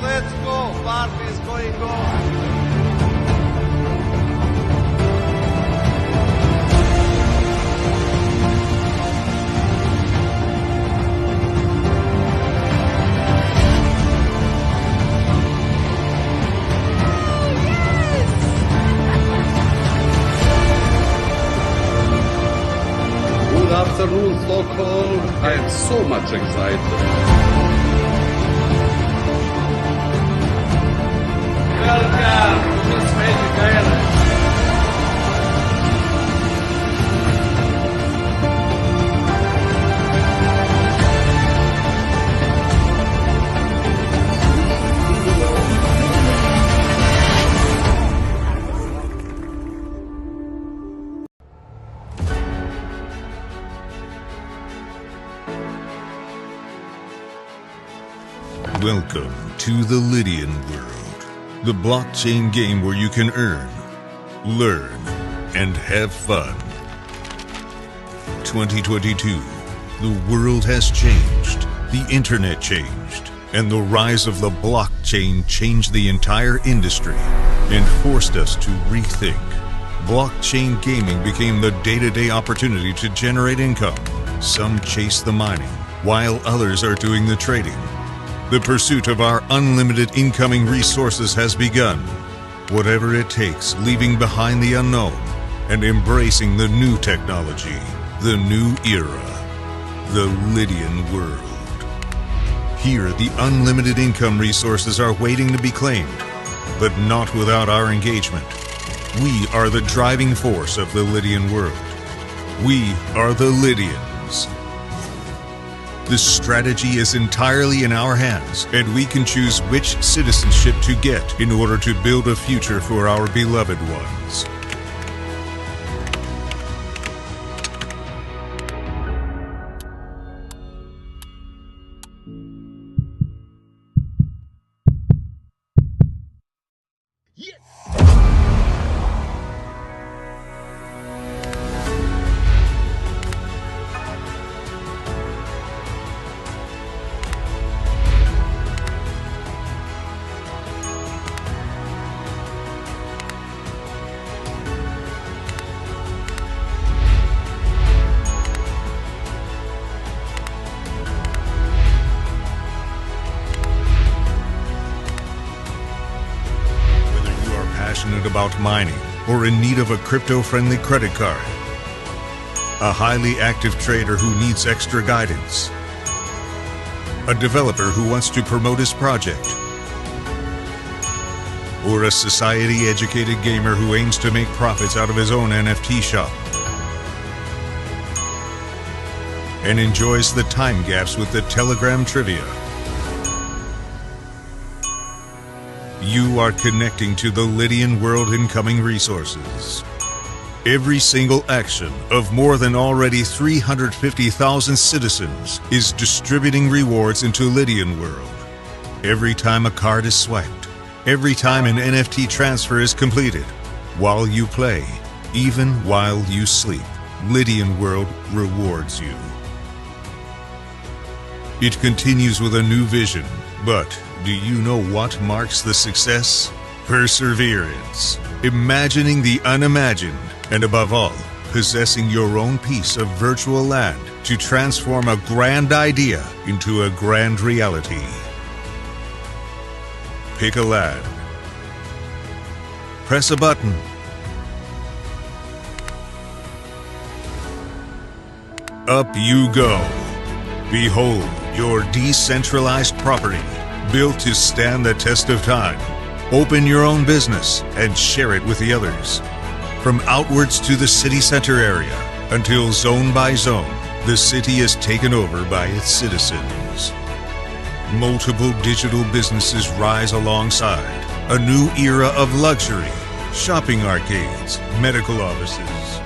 let's go. Party is going on. Good afternoon, Stockholm. I am so much excited. Welcome to this magic island. Welcome to the Lydian world, the blockchain game where you can earn, learn, and have fun. 2022, the world has changed, the internet changed, and the rise of the blockchain changed the entire industry and forced us to rethink. Blockchain gaming became the day-to-day opportunity to generate income. Some chase the mining, while others are doing the trading. The pursuit of our unlimited incoming resources has begun. Whatever it takes, leaving behind the unknown and embracing the new technology, the new era, the Lydian world. Here, the unlimited income resources are waiting to be claimed, but not without our engagement. We are the driving force of the Lydian world. We are the Lydians. The strategy is entirely in our hands, and we can choose which citizenship to get in order to build a future for our beloved ones. Passionate about mining or in need of a crypto-friendly credit card, a highly active trader who needs extra guidance, a developer who wants to promote his project, or a society-educated gamer who aims to make profits out of his own NFT shop and enjoys the time gaps with the Telegram trivia. You are connecting to the Lydian world incoming resources. Every single action of more than already 350,000 citizens is distributing rewards into Lydian world. Every time a card is swiped, every time an NFT transfer is completed, while you play, even while you sleep, Lydian world rewards you. It continues with a new vision, but do you know what marks the success? Perseverance, imagining the unimagined, and above all, possessing your own piece of virtual land to transform a grand idea into a grand reality. Pick a land. Press a button. Up you go. Behold your decentralized property, built to stand the test of time. Open your own business and share it with the others. From outwards to the city center area, until zone by zone, the city is taken over by its citizens. Multiple digital businesses rise alongside. A new era of luxury, shopping arcades, medical offices.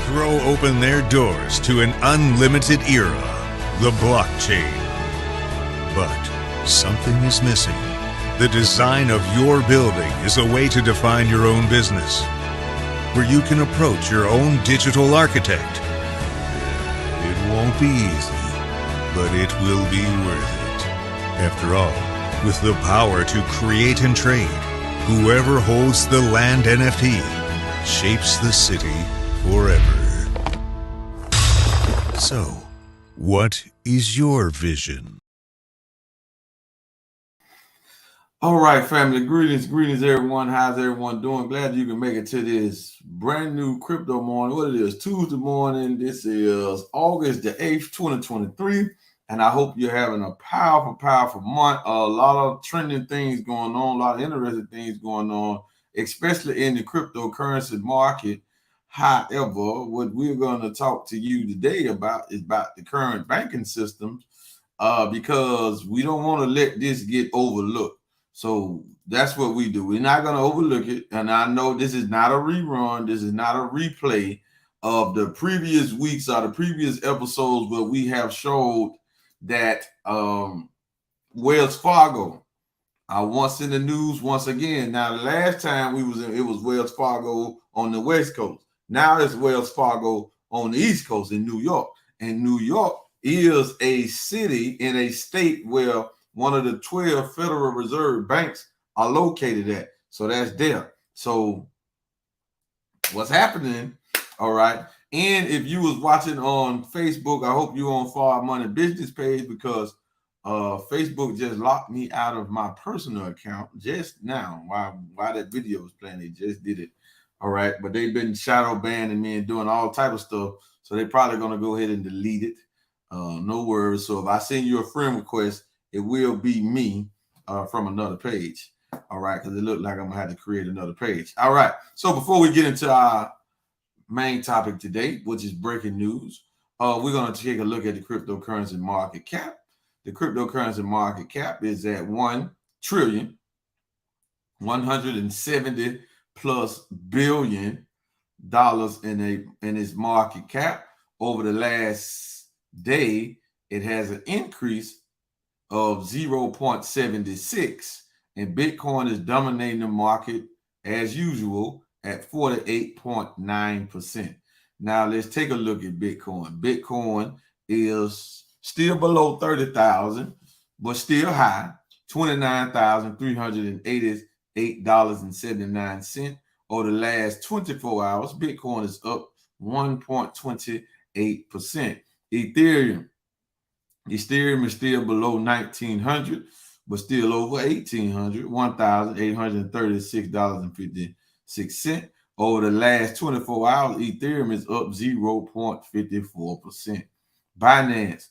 Throw open their doors to an unlimited era, the blockchain. But something is missing. The design of your building is a way to define your own business, where you can approach your own digital architect. It won't be easy, but it will be worth it. After all, with the power to create and trade, whoever holds the land NFT shapes the city forever. So, what is your vision? All right, family. Greetings, everyone. How's everyone doing? Glad you can make it to this brand new crypto morning. What it is, Tuesday morning. This is August the 8th, 2023. And I hope you're having a powerful month. A lot of trending things going on, a lot of interesting things going on, especially in the cryptocurrency market. However, what we're going to talk to you today about is about the current banking system, because we don't want to let this get overlooked. So that's what we do. We're not going to overlook it. And I know this is not a rerun. This is not a replay of the previous weeks or the previous episodes where we have showed that Wells Fargo once in the news once again. Now, the last time it was Wells Fargo on the West Coast. Now it's Wells Fargo on the East Coast in New York. And New York is a city in a state where one of the 12 Federal Reserve banks are located at. So that's there. So what's happening, all right? And if you was watching on Facebook, I hope you on Far Money Business page, because Facebook just locked me out of my personal account just now. While that video was playing, they just did it. All right, but they've been shadow banning me and doing all type of stuff. So they're probably going to go ahead and delete it. No worries. So if I send you a friend request, it will be me from another page. All right, because it looked like I'm going to have to create another page. All right, so before we get into our main topic today, which is breaking news, we're going to take a look at the cryptocurrency market cap. The cryptocurrency market cap is at $1,170+ billion in its market cap. Over the last day, it has an increase of 0.76, and Bitcoin is dominating the market as usual at 48.9%. Now let's take a look at Bitcoin. Bitcoin is still below 30,000, but still high, $29,388.79. Over the last 24 hours, Bitcoin is up 1.28%. Ethereum is still below 1,900, but still over 1,800, $1,836.56. Over the last 24 hours, Ethereum is up 0.54%. Binance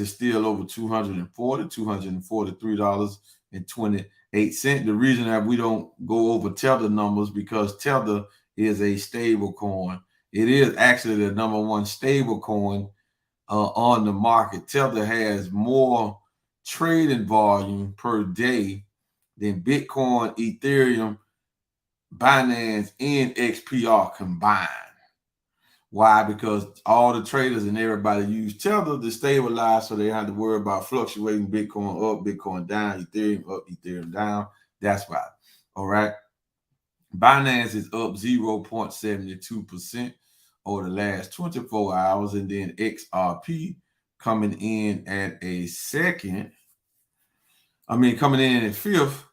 is still over $243.28. The reason that we don't go over Tether numbers, because Tether is a stable coin. It is actually the number one stable coin on the market. Tether has more trading volume per day than Bitcoin, Ethereum, Binance, and XPR combined. Why? Because all the traders and everybody use Tether to stabilize, so they don't have to worry about fluctuating Bitcoin up, Bitcoin down, Ethereum up, Ethereum down. That's why. All right. Binance is up 0.72% over the last 24 hours. And then XRP coming in at fifth.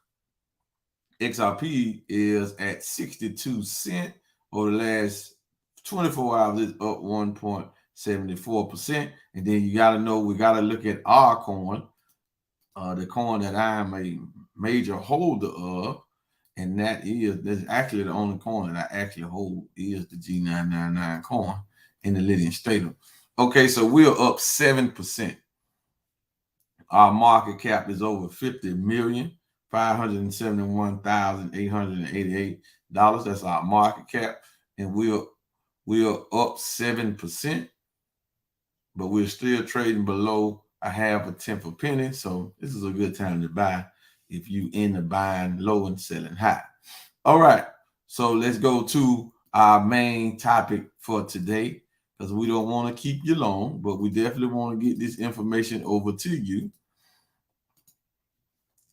XRP is at 62 cents. Over the last 24 hours, it's up 1.74%. And then you got to know, we got to look at our coin, the coin that I am a major holder of. And that's actually the only coin that I actually hold is the G999 coin in the Lydian Statum. Okay, so we're up 7%. Our market cap is over $50,571,888. That's our market cap, and we're up 7%, but we're still trading below a half a tenth of a penny. So this is a good time to buy if you end up buying low and selling high. All right, so let's go to our main topic for today, because we don't want to keep you long, but we definitely want to get this information over to you.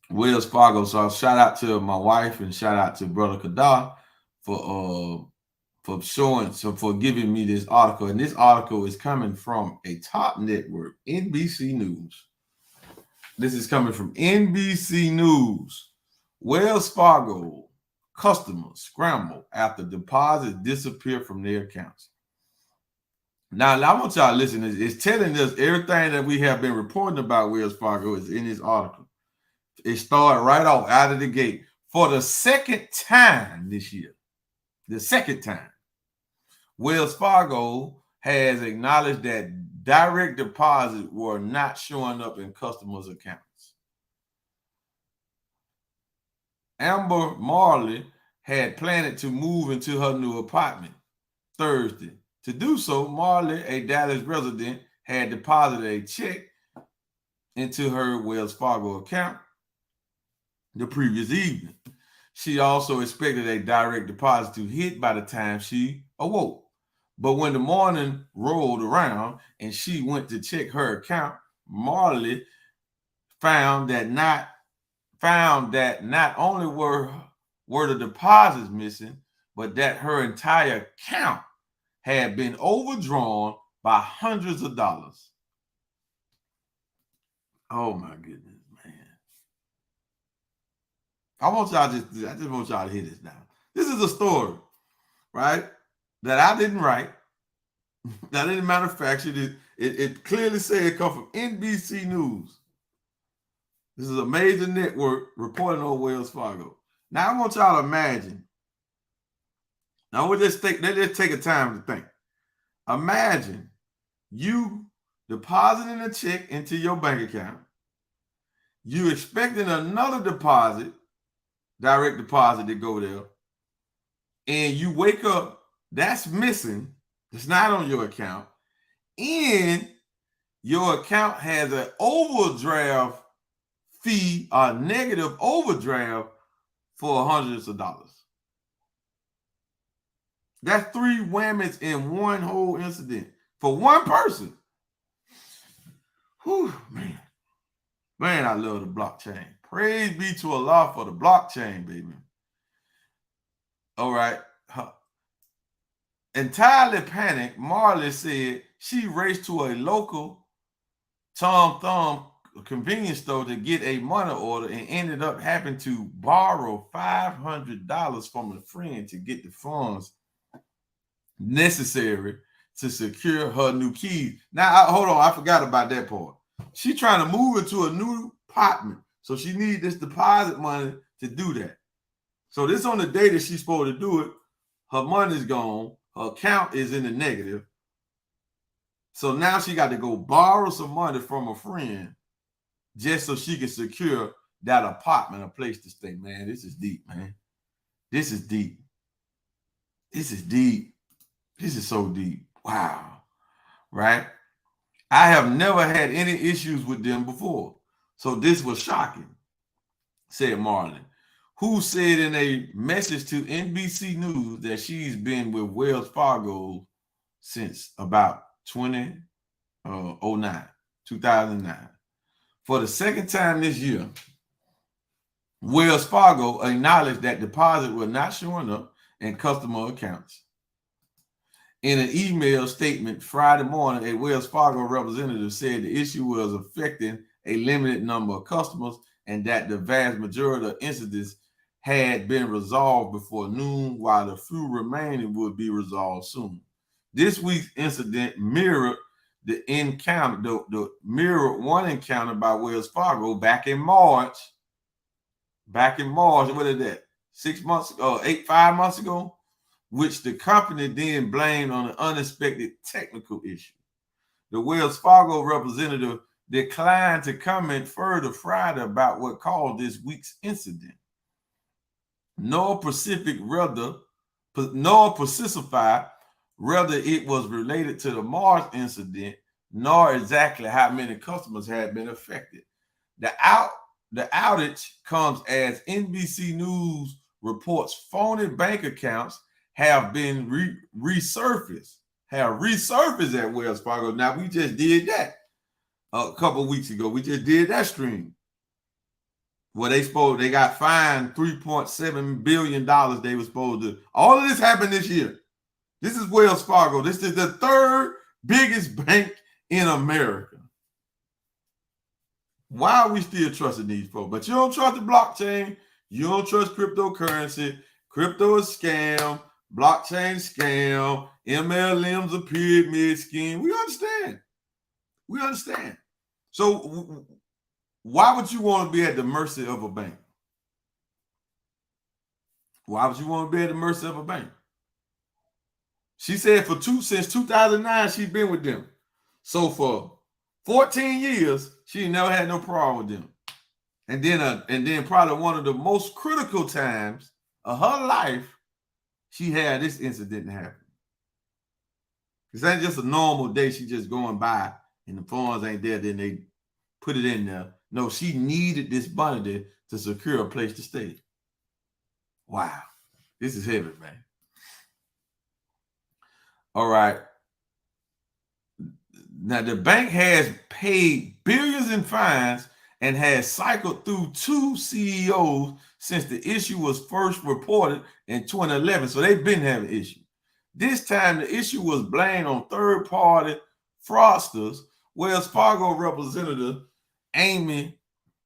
Wells Fargo. So shout out to my wife and shout out to Brother Kadar for for giving me this article. And this article is coming from a top network, NBC News. This is coming from NBC News. Wells Fargo customers scramble after deposits disappear from their accounts. Now, I want y'all to listen. It's telling us everything that we have been reporting about Wells Fargo is in this article. It started right off out of the gate. For the second time this year, the second time, Wells Fargo has acknowledged that direct deposits were not showing up in customers' accounts. Amber Marley had planned to move into her new apartment Thursday. To do so, Marley, a Dallas resident, had deposited a check into her Wells Fargo account the previous evening. She also expected a direct deposit to hit by the time she awoke. But when the morning rolled around and she went to check her account, Marley found that not only were the deposits missing, but that her entire account had been overdrawn by hundreds of dollars. Oh my goodness, man. I just want y'all to hear this now. This is a story, right, that I didn't write. That didn't manufacture. It clearly said it comes from NBC News. This is a major network reporting on Wells Fargo. Now I want y'all to imagine. Now let's just take a time to think. Imagine you depositing a check into your bank account. You expecting another deposit, direct deposit to go there, and you wake up, that's missing. It's not on your account, and your account has an overdraft fee, a negative overdraft for hundreds of dollars. That's three whammies in one whole incident for one person. Whew, man. Man, I love the blockchain. Praise be to Allah for the blockchain, baby. All right. Entirely panicked, Marley said she raced to a local Tom Thumb convenience store to get a money order and ended up having to borrow $500 from a friend to get the funds necessary to secure her new keys. Now, hold on, I forgot about that part. She's trying to move into a new apartment, so she needs this deposit money to do that. So this on the day that she's supposed to do it, her money's gone, her account is in the negative. So now she got to go borrow some money from a friend just so she can secure that apartment, a place to stay. Man, this is deep, man. This is deep. This is deep. This is so deep. Wow. Right? I have never had any issues with them before. So this was shocking, said Marley, who said in a message to NBC News that she's been with Wells Fargo since about 2009. For the second time this year, Wells Fargo acknowledged that deposits were not showing up in customer accounts. In an email statement Friday morning, a Wells Fargo representative said the issue was affecting a limited number of customers and that the vast majority of incidents had been resolved before noon, while the few remaining would be resolved soon. This week's incident mirrored the encounter, mirrored one encounter by Wells Fargo back in March. What is that? 5 months ago, which the company then blamed on an unexpected technical issue. The Wells Fargo representative declined to comment further Friday about what caused this week's incident, nor specify whether it was related to the March incident, nor exactly how many customers had been affected. The outage comes as NBC News reports phony bank accounts have been resurfaced at Wells Fargo. Now, we just did that a couple of weeks ago. We just did that stream where they got fined $3.7 billion. They were supposed to. All of this happened this year. This is Wells Fargo. This is the third biggest bank in America. Why are we still trusting these folks? But you don't trust the blockchain. You don't trust cryptocurrency. Crypto is scam. Blockchain scam. MLM's a pyramid scheme. We understand. We understand. So why would you want to be at the mercy of a bank? Why would you want to be at the mercy of a bank? She said since 2009, she's been with them. So for 14 years, she never had no problem with them. And then probably one of the most critical times of her life, she had this incident happen. This ain't just a normal day. She just going by and the funds ain't there. Then they put it in there. No, she needed this money to secure a place to stay. Wow. This is heavy, man. All right. Now, the bank has paid billions in fines and has cycled through 2 CEOs since the issue was first reported in 2011. So they've been having issues. This time, the issue was blamed on third-party fraudsters. Wells Fargo representative Amy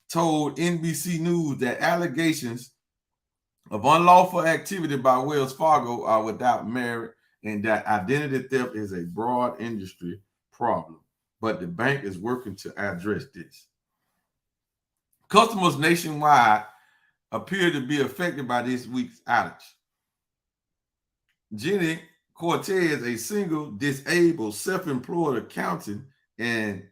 told NBC News that allegations of unlawful activity by Wells Fargo are without merit and that identity theft is a broad industry problem. But the bank is working to address this. Customers nationwide appear to be affected by this week's outage. Jenny Cortez, a single disabled self-employed accountant and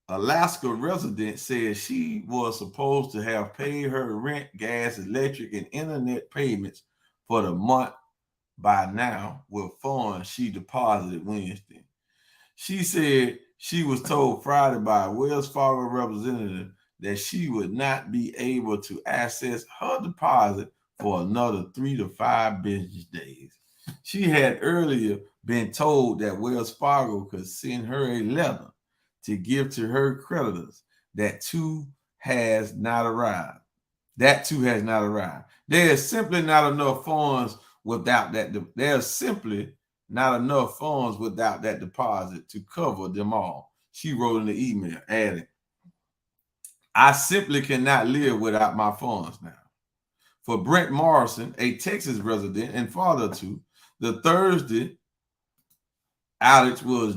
Alaska resident, said she was supposed to have paid her rent, gas, electric, and internet payments for the month by now with funds she deposited Wednesday. She said she was told Friday by a Wells Fargo representative that she would not be able to access her deposit for another 3 to 5 business days. She had earlier been told that Wells Fargo could send her a letter to give to her creditors. That too has not arrived. There is simply not enough funds without that. There's simply not enough funds without that deposit to cover them all. She wrote in the email, adding, I simply cannot live without my funds now. For Brent Morrison, a Texas resident and father of 2, the Thursday outage was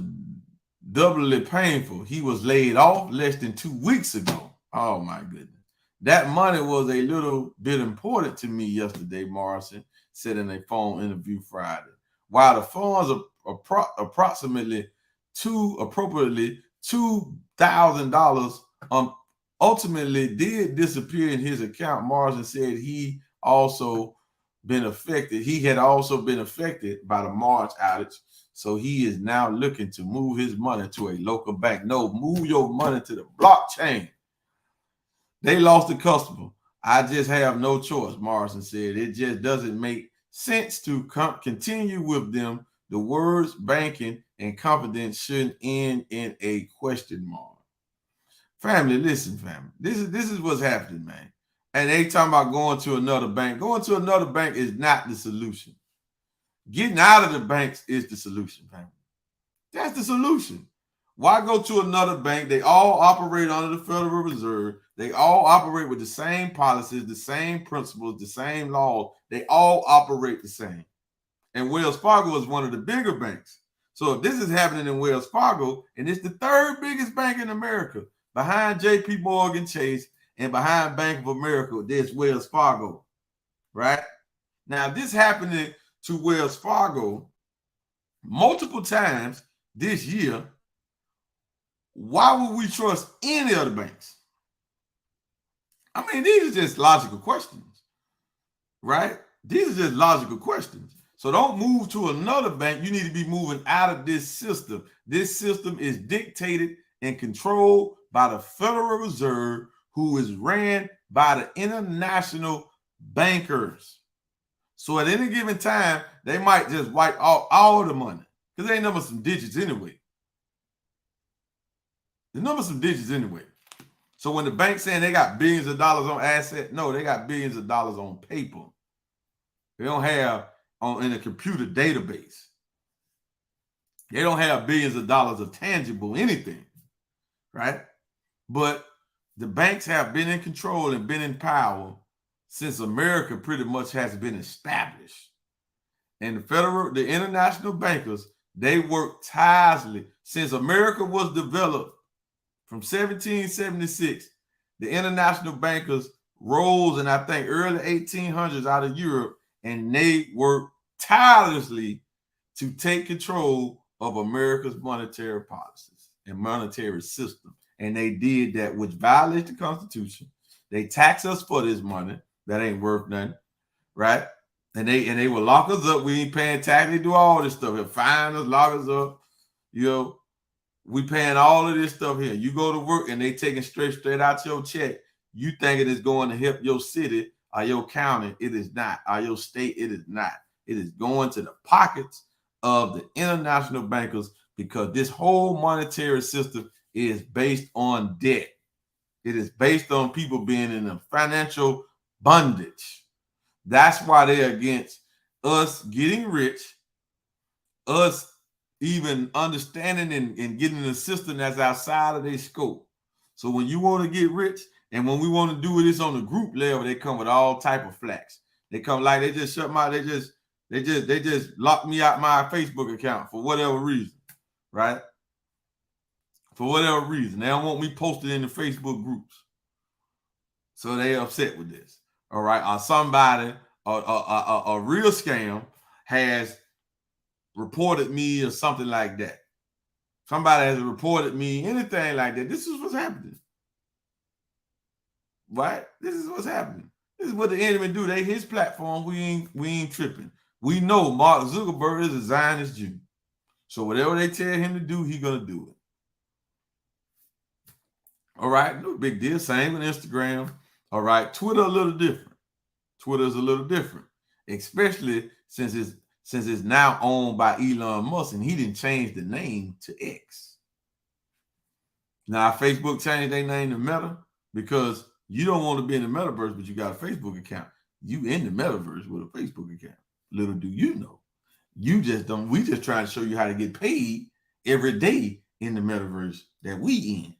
doubly painful. He was laid off less than 2 weeks ago. Oh my goodness. That money was a little bit important to me yesterday, Morrison said in a phone interview Friday. While the funds are approximately $2,000 ultimately did disappear in his account, Morrison said he had also been affected by the March outage. So he is now looking to move his money to a local bank. No, move your money to the blockchain. They lost a customer. I just have no choice, Morrison said. It just doesn't make sense to continue with them. The words banking and confidence shouldn't end in a question mark. Family, listen, family. This is what's happening, man. And they talking about going to another bank. Going to another bank is not the solution. Getting out of the banks is the solution, family. That's the solution. Why go to another bank? They all operate under the Federal Reserve. They all operate with the same policies, the same principles, the same laws. They all operate the same. And Wells Fargo is one of the bigger banks. So if this is happening in Wells Fargo, and it's the third biggest bank in America, behind JP Morgan Chase and behind Bank of America, there's Wells Fargo, right? Now, this happening to Wells Fargo multiple times this year, why would we trust any other banks? I mean, these are just logical questions, right? These are just logical questions. So don't move to another bank. You need to be moving out of this system. This system is dictated and controlled by the Federal Reserve, who is ran by the international bankers. So at any given time, they might just wipe all the money because they number some digits anyway. The number some digits anyway. So when the bank's saying they got billions of dollars on assets, no, they got billions of dollars on paper. They don't have in a computer database. They don't have billions of dollars of tangible anything, right? But the banks have been in control and been in power since America pretty much has been established. And the international bankers, they work tirelessly since America was developed from 1776. The international bankers rose in, I think, early 1800s out of Europe, and they worked tirelessly to take control of America's monetary policies and monetary system. And they did that, which violates the Constitution. They tax us for this money that ain't worth nothing, right? And they will lock us up. We ain't paying tax. They do all this stuff. They fine us, lock us up. You know, we paying all of this stuff here. You go to work and they taking straight out your check. You think it is going to help your city or your county. It is not. Or your state. It is not. It is going to the pockets of the international bankers, because this whole monetary system is based on debt. It is based on people being in a financial bondage. That's why they're against us getting rich, us even understanding and getting an system that's outside of their scope. So when you want to get rich, and when we want to do this on the group level, they come with all type of flax. They come like they just shut my, they just locked me out my Facebook account for whatever reason, right? For whatever reason. They don't want me posted in the Facebook groups. So they upset with this. All right. Or somebody, a real scam has reported me or something like that. Somebody has reported me, anything like that. This is what's happening. Right? This is what's happening. This is what the enemy do. They his platform. We ain't tripping. We know Mark Zuckerberg is a Zionist Jew. So whatever they tell him to do, he's gonna do it. All right, no big deal. Same with Instagram. All right, Twitter a little different. Twitter's a little different, especially since it's now owned by Elon Musk, and he didn't change the name to X. Now Facebook changed their name to Meta because you don't want to be in the metaverse, but you got a Facebook account. You in the metaverse with a Facebook account. Little do you know. You just don't. We just trying to show you how to get paid every day in the metaverse that we in.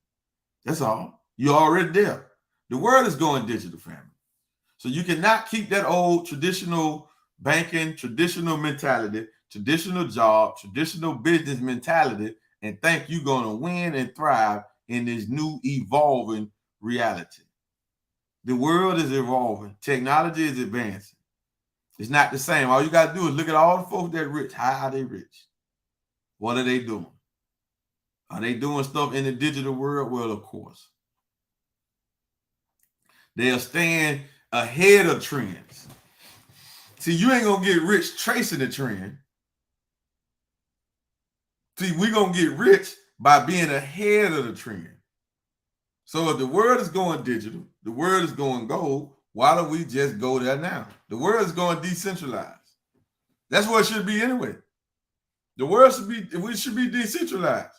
That's all. You're already there. The world is going digital, family. So you cannot keep that old traditional banking, traditional mentality, traditional job, traditional business mentality, and think you're going to win and thrive in this new evolving reality. The world is evolving. Technology is advancing. It's not the same. All you got to do is look at all the folks that are rich. How are they rich? What are they doing? Are they doing stuff in the digital world? Well, of course. They are staying ahead of trends. See, you ain't going to get rich tracing the trend. See, we're going to get rich by being ahead of the trend. So if the world is going digital, the world is going gold, why don't we just go there now? The world is going decentralized. That's what it should be anyway. The world should be decentralized.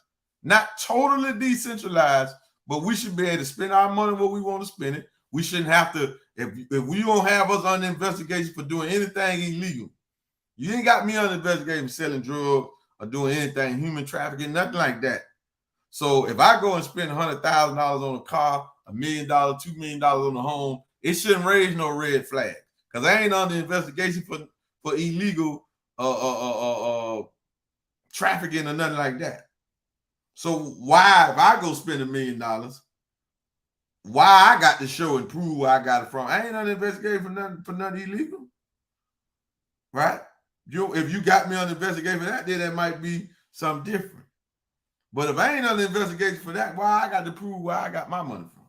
Not totally decentralized, but we should be able to spend our money where we want to spend it. We shouldn't have to, if we don't have us under investigation for doing anything illegal. You ain't got me under investigation for selling drugs or doing anything, human trafficking, nothing like that. So if I go and spend $100,000 on a car, $1 million, $2 million on a home, it shouldn't raise no red flag, because I ain't under investigation for illegal trafficking or nothing like that. So why, if I go spend $1 million, why I got to show and prove where I got it from? I ain't under investigation for nothing illegal, right? If you got me under investigation for that, then that might be something different. But if I ain't under investigation for that, why I got to prove where I got my money from?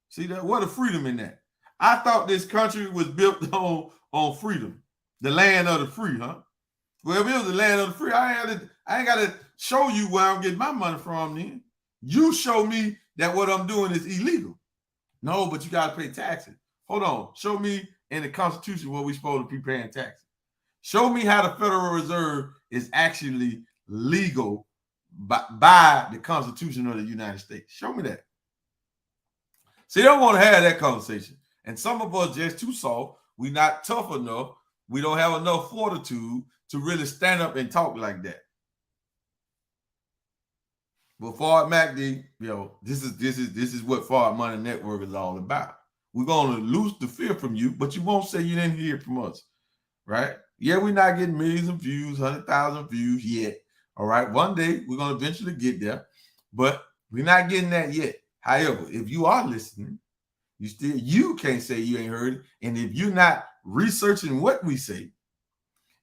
See that? What a freedom in that. I thought this country was built on freedom, the land of the free, huh? Well, if it was the land of the free, I ain't got to show you where I'm getting my money from then. You show me that what I'm doing is illegal. No, but you got to pay taxes. Hold on. Show me in the Constitution where we're supposed to be paying taxes. Show me how the Federal Reserve is actually legal by the Constitution of the United States. Show me that. See, they don't want to have that conversation. And some of us just too soft. We're not tough enough. We don't have enough fortitude to really stand up and talk like that. But Forward MACD, this is what Forward Money Network is all about. We're gonna lose the fear from you, but you won't say you didn't hear it from us, right? Yeah, we're not getting millions of views, 100,000 views yet. All right, one day we're gonna eventually get there, but we're not getting that yet. However, if you are listening, you can't say you ain't heard it, and if you're not researching what we say,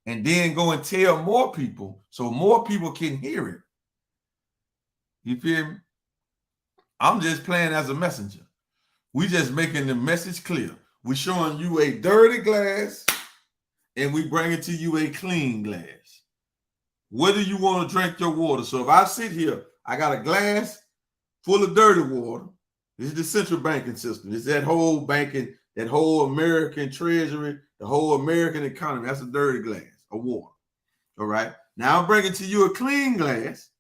and then go and tell more people so more people can hear it. You feel me? I'm just playing as a messenger. We just making the message clear. We're showing you a dirty glass and we bring it to you a clean glass. Whether you want to drink your water. So if I sit here, I got a glass full of dirty water. This is the central banking system. It's that whole banking, that whole American treasury, the whole American economy. That's a dirty glass of water. All right. Now I'm bringing to you a clean glass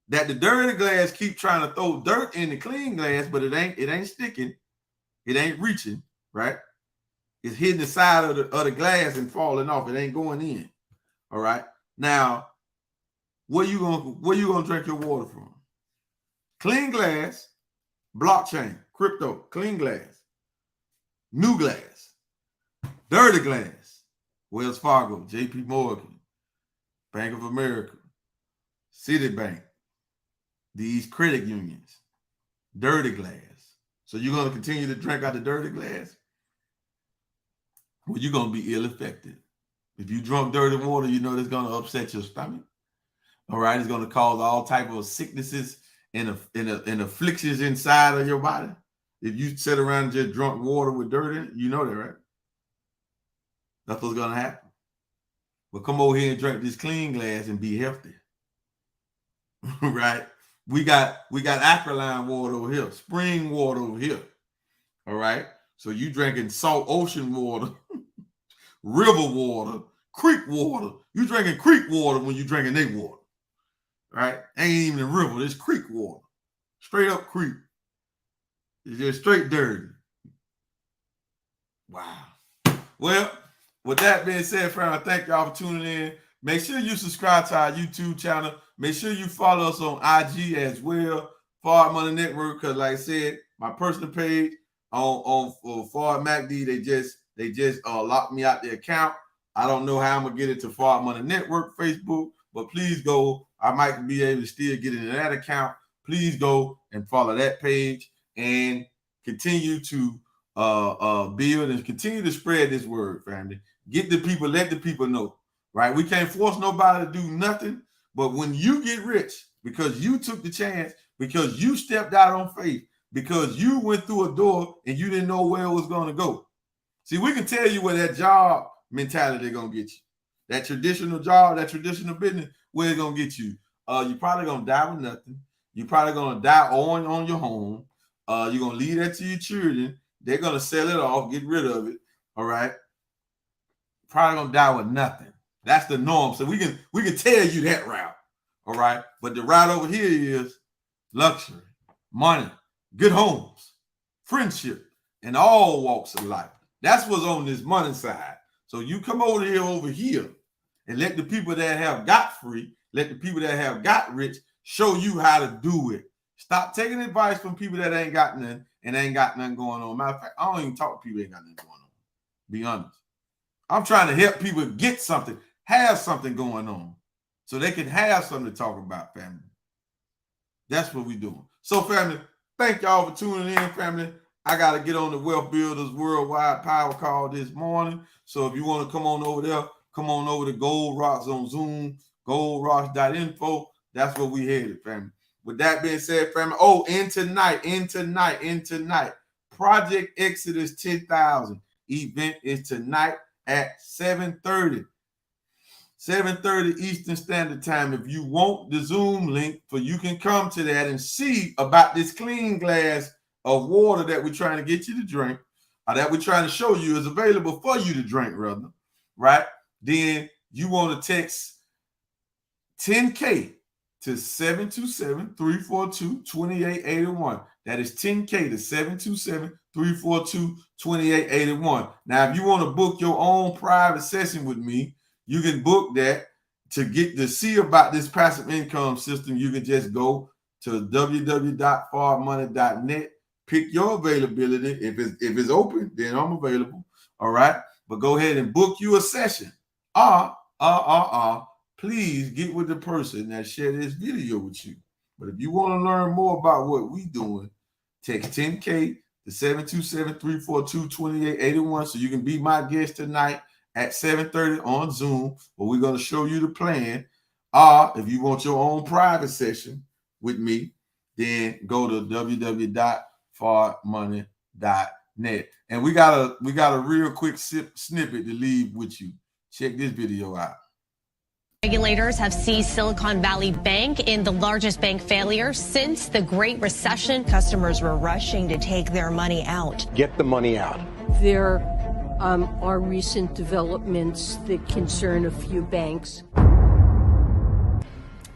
that the dirty glass keep trying to throw dirt in the clean glass, but it ain't sticking. It ain't reaching, right? It's hitting the side of the glass and falling off. It ain't going in. All right. Now, where you gonna drink your water from? Clean glass, blockchain, crypto, clean glass, new glass, dirty glass, Wells Fargo, JP Morgan, Bank of America, Citibank, these credit unions, dirty glass. So you're going to continue to drink out the dirty glass? Well, you're going to be ill-affected. If you drunk dirty water, you know that's going to upset your stomach. All right, it's going to cause all type of sicknesses and afflictions inside of your body. If you sit around and just drunk water with dirt in it, you know that, right? That's what's going to happen. But come over here and drink this clean glass and be healthy. Right? We got alkaline water over here, spring water over here. All right. So you drinking salt ocean water, river water, creek water. You drinking creek water when you drinking that water. Right? Ain't even a river, it's creek water. Straight up creek. It's just straight dirty. Wow. Well, with that being said, friend, I thank y'all for tuning in. Make sure you subscribe to our YouTube channel. Make sure you follow us on IG as well, Forward Money Network. Because, like I said, my personal page on Forward MACD, they just locked me out the account. I don't know how I'm gonna get it to Forward Money Network Facebook, but please go. I might be able to still get into that account. Please go and follow that page and continue to build and continue to spread this word, family. Get the people, let the people know. Right? We can't force nobody to do nothing. But when you get rich, because you took the chance, because you stepped out on faith, because you went through a door and you didn't know where it was going to go. See, we can tell you where that job mentality going to get you. That traditional job, that traditional business, where it's going to get you. You're probably going to die with nothing. You're probably going to die on your home. You're going to leave that to your children. They're going to sell it off, get rid of it. All right? Probably going to die with nothing. That's the norm. So we can tell you that route. All right. But the route over here is luxury, money, good homes, friendship, and all walks of life. That's what's on this money side. So you come over here, and let the people that have got free, let the people that have got rich show you how to do it. Stop taking advice from people that ain't got nothing and ain't got nothing going on. Matter of fact, I don't even talk to people that ain't got nothing going on. Be honest. I'm trying to help people get something. Have something going on so they can have something to talk about, family. That's what we're doing. So, family, thank y'all for tuning in, family. I got to get on the Wealth Builders Worldwide Power Call this morning. So if you want to come on over there, come on over to Gold Rocks on Zoom, goldrocks.info. That's where we headed, family. With that being said, family, and tonight, Project Exodus 10,000 event is tonight at 7:30 Eastern Standard Time. If you want the Zoom link, you can come to that and see about this clean glass of water that we're trying to get you to drink, or that we're trying to show you is available for you to drink, rather, right? Then you want to text 10K to 727-342-2881. That is 10K to 727-342-2881. Now, if you want to book your own private session with me, you can book that to get to see about this passive income system. You can just go to www.farmoney.net. Pick your availability. If it's open, then I'm available. All right. But go ahead and book you a session. Please get with the person that shared this video with you. But if you want to learn more about what we doing, text 10K to 727-342-2881 so you can be my guest tonight at 7:30 on Zoom, where we're going to show you the plan. If you want your own private session with me, then go to www.farmoney.net. And we got a real quick snippet to leave with you. Check this video out. Regulators have seized Silicon Valley Bank in the largest bank failure since the Great Recession. Customers were rushing to take their money out. Get the money out. There are recent developments that concern a few banks.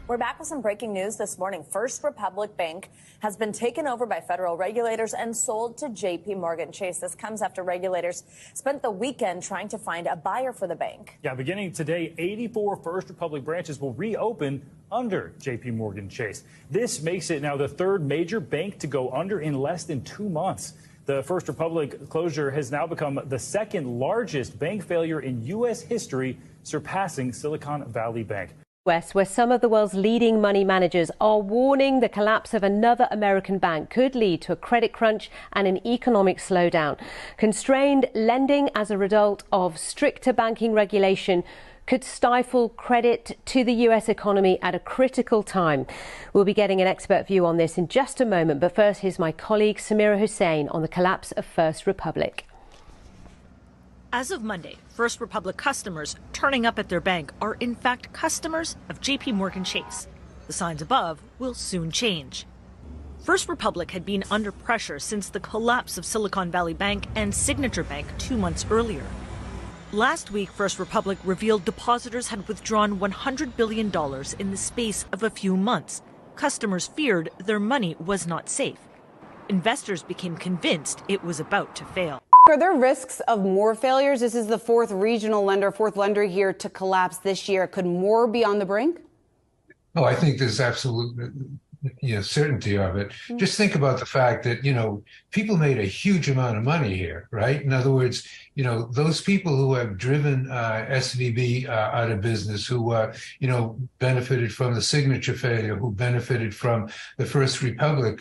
We're back with some breaking news this morning. First Republic Bank has been taken over by federal regulators and sold to JP Morgan Chase. This comes after regulators spent the weekend trying to find a buyer for the bank. Yeah, beginning today, 84 First Republic branches will reopen under JP Morgan Chase. This makes it now the third major bank to go under in less than 2 months. The First Republic closure has now become the second largest bank failure in U.S. history, surpassing Silicon Valley Bank. West, where some of the world's leading money managers are warning the collapse of another American bank could lead to a credit crunch and an economic slowdown. Constrained lending as a result of stricter banking regulation could stifle credit to the U.S. economy at a critical time. We'll be getting an expert view on this in just a moment, but first here's my colleague Samira Hussein on the collapse of First Republic. As of Monday, First Republic customers turning up at their bank are in fact customers of JP Morgan Chase. The signs above will soon change. First Republic had been under pressure since the collapse of Silicon Valley Bank and Signature Bank 2 months earlier. Last week, First Republic revealed depositors had withdrawn $100 billion in the space of a few months. Customers feared their money was not safe. Investors became convinced it was about to fail. Are there risks of more failures? This is the fourth lender here to collapse this year. Could more be on the brink? Oh, I think there's absolute certainty of it. Just think about the fact that, people made a huge amount of money here, right? In other words, those people who have driven SVB out of business, who, benefited from the Signature failure, who benefited from the First Republic,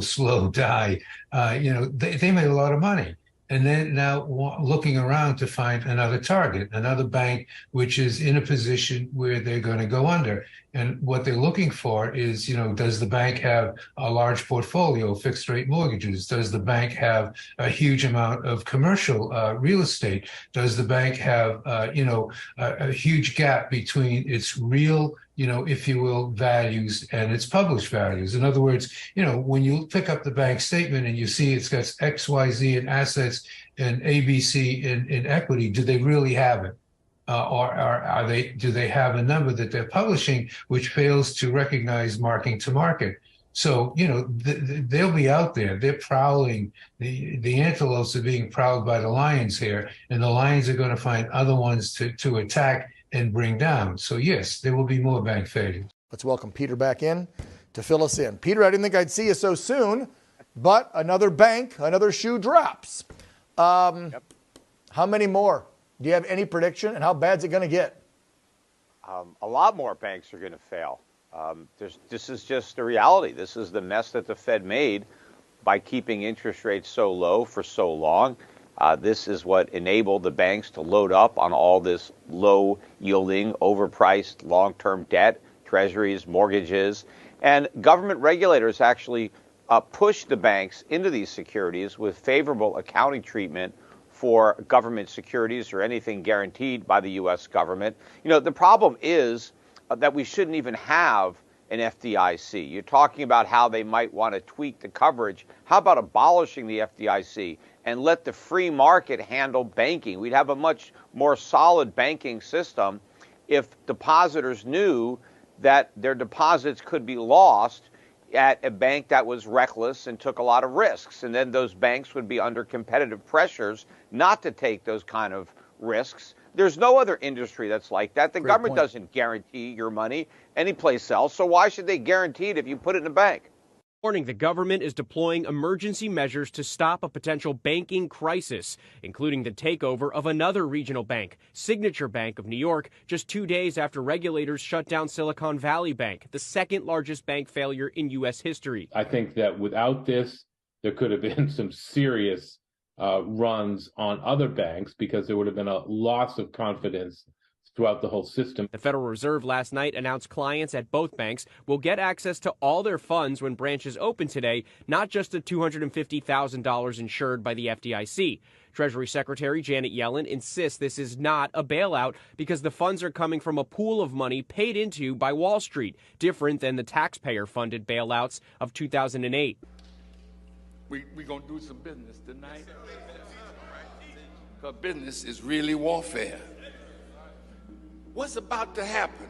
slow die, they made a lot of money. And then now looking around to find another target, another bank, which is in a position where they're going to go under. And what they're looking for is, does the bank have a large portfolio of fixed rate mortgages? Does the bank have a huge amount of commercial real estate? Does the bank have, a huge gap between its real, if you will, values and its published values? In other words, when you pick up the bank statement and you see it's got X, Y, Z in assets and ABC in equity, do they really have it? Or do they have a number that they're publishing which fails to recognize marking to market? So, they'll be out there. They're prowling. The antelopes are being prowled by the lions here, and the lions are going to find other ones to attack and bring down. So, yes, there will be more bank failures. Let's welcome Peter back in to fill us in. Peter, I didn't think I'd see you so soon, but another bank, another shoe drops. How many more? Do you have any prediction, and how bad is it going to get? A lot more banks are going to fail. This is just the reality. This is the mess that the Fed made by keeping interest rates so low for so long. This is what enabled the banks to load up on all this low-yielding, overpriced long-term debt, treasuries, mortgages. And government regulators actually pushed the banks into these securities with favorable accounting treatment for government securities or anything guaranteed by the U.S. government. The problem is that we shouldn't even have an FDIC. You're talking about how they might want to tweak the coverage. How about abolishing the FDIC and let the free market handle banking? We'd have a much more solid banking system if depositors knew that their deposits could be lost at a bank that was reckless and took a lot of risks. And then those banks would be under competitive pressures not to take those kind of risks. There's no other industry that's like that. The Great government point. doesn't guarantee your money anyplace else, so why should they guarantee it if you put it in a bank? Warning the government is deploying emergency measures to stop a potential banking crisis, including the takeover of another regional bank, Signature Bank of New York, just 2 days after regulators shut down Silicon Valley Bank, the second largest bank failure in U.S. history. I think that without this, there could have been some serious runs on other banks because there would have been a loss of confidence throughout the whole system. The Federal Reserve last night announced clients at both banks will get access to all their funds when branches open today, not just the $250,000 insured by the FDIC. Treasury Secretary Janet Yellen insists this is not a bailout because the funds are coming from a pool of money paid into by Wall Street, different than the taxpayer-funded bailouts of 2008. We're going to do some business tonight. Because business is really warfare. What's about to happen?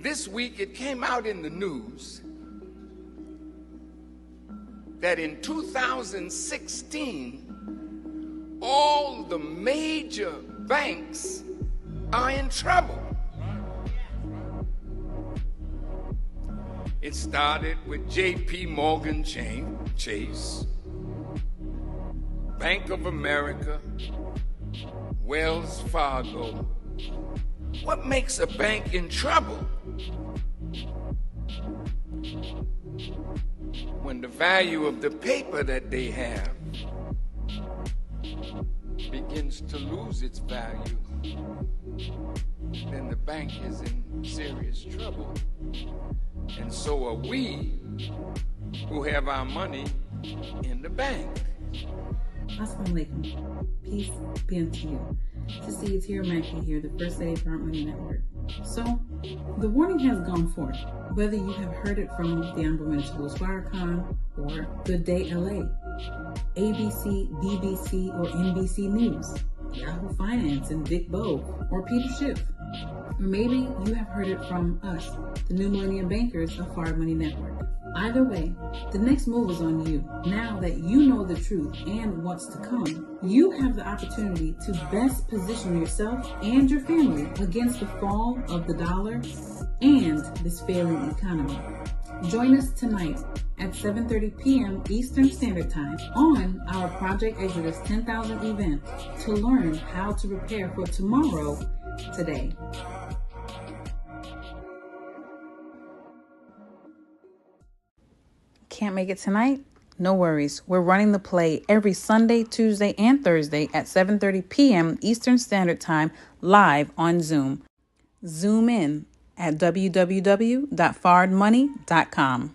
This week it came out in the news that in 2016, all the major banks are in trouble. It started with J.P. Morgan Chase, Bank of America, Wells Fargo. What makes a bank in trouble? When the value of the paper that they have begins to lose its value, then the bank is in serious trouble. And so are we who have our money in the bank. Assalamu alaikum. Peace be unto you. Sister Yatira Mackey here, the First Lady of Fargo Money Network. So, the warning has gone forth. Whether you have heard it from the Honorable Minister Louis Farrakhan or Good Day LA, ABC, BBC, or NBC News, Yahoo Finance and Dick Bowe, or Peter Schiff. Or maybe you have heard it from us, the New Millennium Bankers of Fargo Money Network. Either way, the next move is on you. Now that you know the truth and what's to come, you have the opportunity to best position yourself and your family against the fall of the dollar and this failing economy. Join us tonight at 7:30 p.m. Eastern Standard Time on our Project Exodus 10,000 event to learn how to prepare for tomorrow today. Can't make it tonight? No worries. We're running the play every Sunday, Tuesday, and Thursday at 7:30 p.m. Eastern Standard Time live on Zoom. Zoom in at www.fardmoney.com.